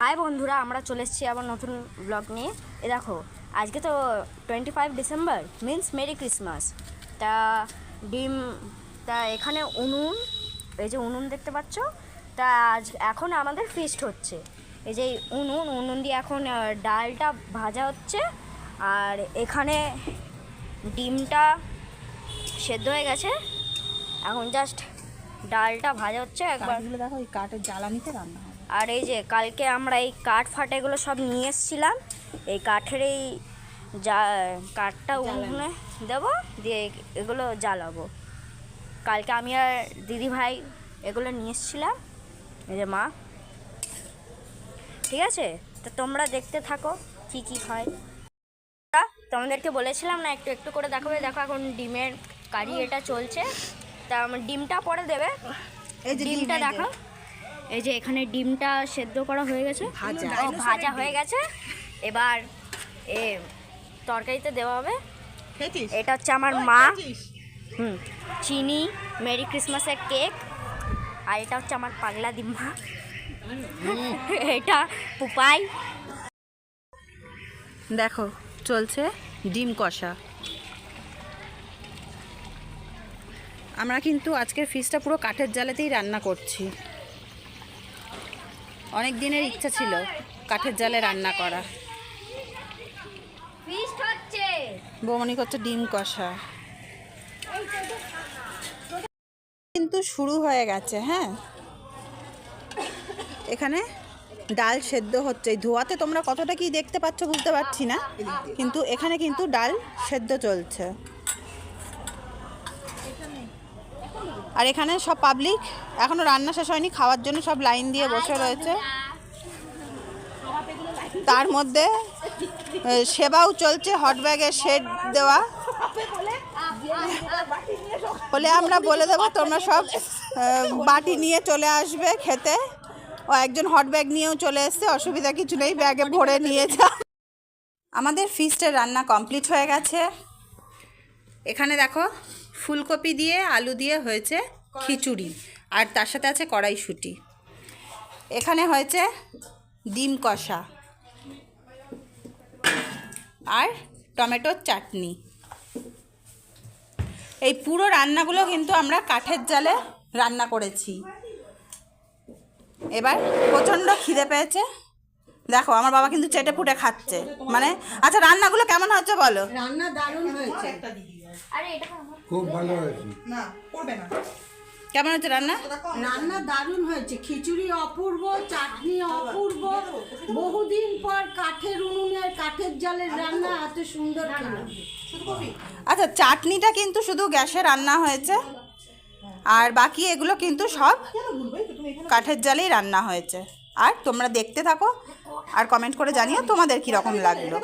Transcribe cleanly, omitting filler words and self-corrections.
High বন্ধুরা, আমরা চলে এসেছি আবার নতুন ব্লগ নিয়ে। দেখো, আজকে তো 25 ডিসেম্বর, মিন্স মেরি ক্রিসমাস। তা এখানে উনুন, এই যে উনুন দেখতে পাচ্ছ, তা এখন আমাদের ফিস্ট হচ্ছে। এই যে উনুন দিয়ে এখন ডালটা ভাজা হচ্ছে। আর এখানে ডিমটা সেদ্ধ হয়ে গেছে, এখন জাস্ট ডালটা ভাজা হচ্ছে। একবার দেখো, এই কাঠের জ্বালানিতে রান্না হয়। আর এই যে কালকে আমরা এই কাঠ ফাটাগুলো সব নিয়ে এসেছিলাম, এই কাঠের এই কাঠটা উনুনে দেবো, দিয়ে এগুলো জ্বালাবো। কালকে আমি আর দিদি ভাই এগুলো নিয়ে এসেছিলাম, এই যে মা। ঠিক আছে, তো তোমরা দেখতে থাকো কি কি হয়। তোমাদেরকে বলেছিলাম না একটু একটু করে দেখাবে। দেখো এখন ডিমের কারি এটা চলছে, তা আমার ডিমটা পরে দেবে। এই যে ডিমটা দেখো, এই যে এখানে ডিমটা সেদ্ধ করা হয়ে গেছে, ভাজা হয়ে গেছে। এবার তরকারিতে দেওয়া হবে। এটা হচ্ছে আমার মা, চিনি মেরি ক্রিসমাসের কেক। আর এটা হচ্ছে আমার পাগলা দিম্মা, এটা পুপাই। দেখো চলছে ডিম কষা। আমরা কিন্তু আজকের ফিশটা পুরো কাঠের জালেতেই রান্না করছি। অনেক দিনের ইচ্ছা ছিল কাঠের জালে রান্না করা। বৌমনি করছে ডিম কষা, কিন্তু শুরু হয়ে গেছে। হ্যাঁ, এখানে ডাল সেদ্ধ হচ্ছে। এই ধোয়াতে তোমরা কতটা কি দেখতে পাচ্ছ বুঝতে পারছি না, কিন্তু এখানে কিন্তু ডাল সেদ্ধ চলছে। আর এখানে সব পাবলিক এখনো রান্না শেষ হয়নি, খাওয়ার জন্য সব লাইন দিয়ে বসে রয়েছে। তার মধ্যে সেবাও চলছে, হট ব্যাগে শেড দেওয়া বলে আমরা বলে দেবো তোমরা সব বাটি নিয়ে চলে আসবে খেতে। ও একজন হট ব্যাগ নিয়েও চলে এসছে, অসুবিধা কিছু নেই, ব্যাগে ভরে নিয়ে যা। আমাদের ফিস্টের রান্না কমপ্লিট হয়ে গেছে। এখানে দেখো ফুলকপি দিয়ে আলু দিয়ে হয়েছে খিচুড়ি, আর তার সাথে আছে কড়াইশুঁটি। এখানে হয়েছে ডিম কষা আর টমেটোর চাটনি। এই পুরো রান্নাগুলো কিন্তু আমরা কাঠের জালে রান্না করেছি। এবার প্রচণ্ড খিদে পেয়েছে, দেখো আমার বাবা কিন্তু চেটে পুটে খাচ্ছে। মানে আচ্ছা, রান্নাগুলো কেমন হচ্ছে বলো? রান্না দারুণ হয়েছে, খুব ভালো হয়েছে। না করবে না। কেমন হচ্ছে রান্না? রান্না দারুণ হয়েছে, খিচুড়ি অপূর্ব, চাটনি অপূর্ব। বহুদিন পর কাঠের উনুনের কাঠের জালের রান্না এত সুন্দর খেলাম। আচ্ছা, চাটনিটা কিন্তু শুধু গ্যাসে রান্না হয়েছে, আর বাকি এগুলো কিন্তু সব কাঠের জালেই রান্না হয়েছে। আর তোমরা দেখতে থাকো আর কমেন্ট করে জানিও তোমাদের কীরকম লাগলো।